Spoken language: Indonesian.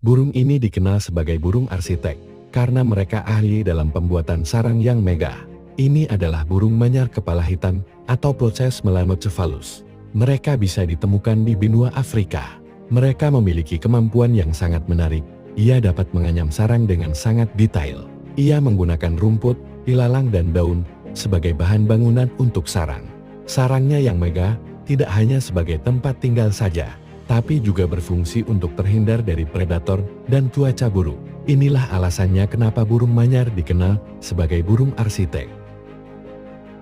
Burung ini dikenal sebagai burung arsitek, karena mereka ahli dalam pembuatan sarang yang megah. Ini adalah burung manyar kepala hitam, atau Ploces melanocephalus. Mereka bisa ditemukan di benua Afrika. Mereka memiliki kemampuan yang sangat menarik. Ia dapat menganyam sarang dengan sangat detail. Ia menggunakan rumput, ilalang dan daun, sebagai bahan bangunan untuk sarang. Sarangnya yang megah, tidak hanya sebagai tempat tinggal saja, tapi juga berfungsi untuk terhindar dari predator dan cuaca buruk. Inilah alasannya kenapa burung manyar dikenal sebagai burung arsitek.